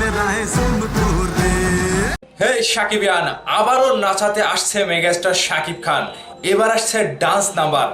मेरा है सोनपुर रे। হে সাকিবিয়ান, আবারও নাচাতে আসছে মেগাস্টার শাকিব খান। এবার আসছে ডান্স নাম্বার।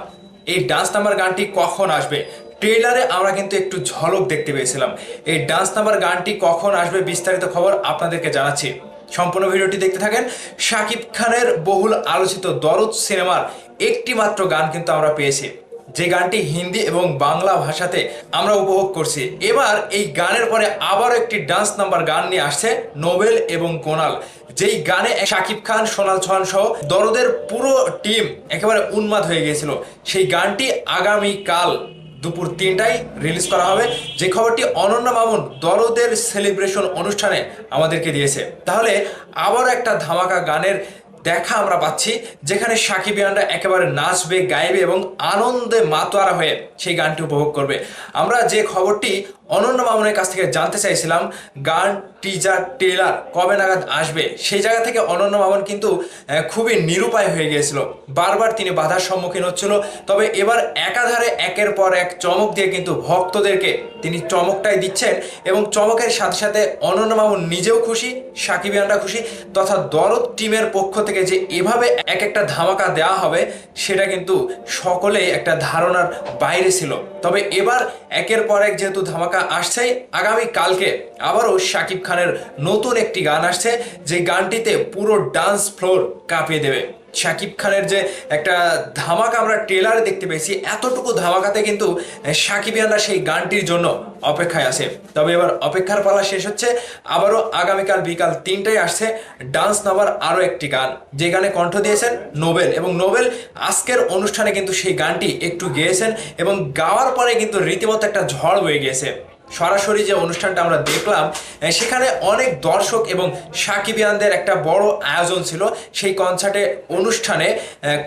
এই ডান্স নাম্বার গানটি কখন আসবে? ট্রেলারে আমরা কিন্তু একটু ঝলক দেখতে পেয়েছিলাম। এই ডান্স নাম্বার গানটি কখন আসবে বিস্তারিত খবর আপনাদেরকে জানাচ্ছি। সম্পূর্ণ ভিডিওটি দেখতে থাকেন। শাকিব খানের বহুল আলোচিত দরদ সিনেমার একটি মাত্র গান কিন্তু আমরা পেয়েছি, যে গানটি হিন্দি এবং বাংলা ভাষাতে আমরা উপভোগ করছি। এবার এই গানের পরে আবারও একটি ডান্স নাম্বার গান নিয়ে আসছে নোবেল এবং কোনাল, যেই গানে শাকিব খান, সোনাল চৌহান সহ দরদের পুরো টিম একেবারে উন্মাদ হয়ে গিয়েছিল। সেই গানটি আগামীকাল দুপুর 3টায় রিলিজ করা হবে, যে খবরটি অনন্যা মামুন দরদের সেলিব্রেশন অনুষ্ঠানে আমাদেরকে দিয়েছে। তাহলে আবারও একটা ধামাকা গানের দেখা আমরা পাচ্ছি, যেখানে সাকিবিয়ানরা একেবারে নাচবে, গাইবে এবং আনন্দে মাতোয়ারা হয়ে সেই গানটি উপভোগ করবে। আমরা যে খবরটি অনন্য মামুনের কাছ থেকে জানতে চাইছিলাম, গান, টিজার, ট্রেলার কবে নাগাদ আসবে, সেই জায়গা থেকে অনন্য মামুন কিন্তু খুবই নিরুপায় হয়ে গিয়েছিল। বারবার তিনি বাধার সম্মুখীন হচ্ছিল। তবে এবার একাধারে একের পর এক চমক দিয়ে কিন্তু ভক্তদেরকে তিনি চমকটাই দিচ্ছেন, এবং চমকের সাথে সাথে অনন্য মামুন নিজেও খুশি, সাকিবিয়ানরা খুশি, তথা দরদ টিমের পক্ষ থেকে যে এভাবে এক একটা ধামাকা দেওয়া হবে সেটা কিন্তু সকলেই একটা ধারণার বাইরে ছিল। তবে এবার একের পর এক যেহেতু ধামাকা আসছেই, আগামী কালকে আবারও শাকিব খানের নতুন একটি গান আসছে, যে গানটিতে পুরো ডান্স ফ্লোর কাঁপিয়ে দেবে। শাকিব খানের যে একটা ধামাকা আমরা ট্রেলারে দেখতে পেয়েছি, এতটুকু ধামাকাতে কিন্তু সাকিবিয়ানরা সেই গানটির জন্য অপেক্ষায় আছে। তবে এবার অপেক্ষার পালা শেষ হচ্ছে। আবারও আগামীকাল বিকাল 3টায় আসছে ডান্স নাম্বার আরও একটি গান, যে গানে কণ্ঠ দিয়েছেন নোবেল, এবং নোবেল আজকের অনুষ্ঠানে কিন্তু সেই গানটি একটু গেয়েছেন, এবং গাওয়ার পরে কিন্তু রীতিমতো একটা ঝড় বয়ে গিয়েছে। সরাসরি যে অনুষ্ঠানটা আমরা দেখলাম, সেখানে অনেক দর্শক এবং সাকিবিয়ানদের একটা বড় আয়োজন ছিল। সেই কনসার্টে অনুষ্ঠানে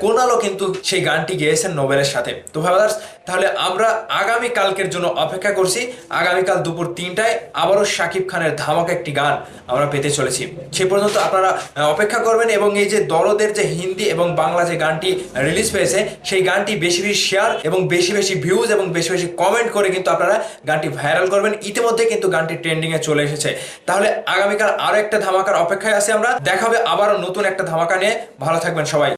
কোনালও কিন্তু সেই গানটি গেয়েছেন নোবেলের সাথে। তো ভাবাস, তাহলে আমরা আগামী কালকের জন্য অপেক্ষা করছি। আগামীকাল দুপুর 3টায় আবারও শাকিব খানের ধামাকা একটি গান আমরা পেতে চলেছি। সে পর্যন্ত আপনারা অপেক্ষা করবেন, এবং এই যে দরদের যে হিন্দি এবং বাংলা যে গানটি রিলিজ পেয়েছে, সেই গানটি বেশি বেশি শেয়ার এবং বেশি বেশি ভিউজ এবং বেশি বেশি কমেন্ট করে কিন্তু আপনারা গানটি ভাইরাল করবেন। ইতিমধ্যে কিন্তু গানটি ট্রেন্ডিং এ চলে এসেছে। তাহলে আগামীকাল আরো একটা ধামাকার অপেক্ষায় আছি আমরা। দেখা হবে আবারও নতুন একটা ধামাকা নিয়ে। ভালো থাকবেন সবাই।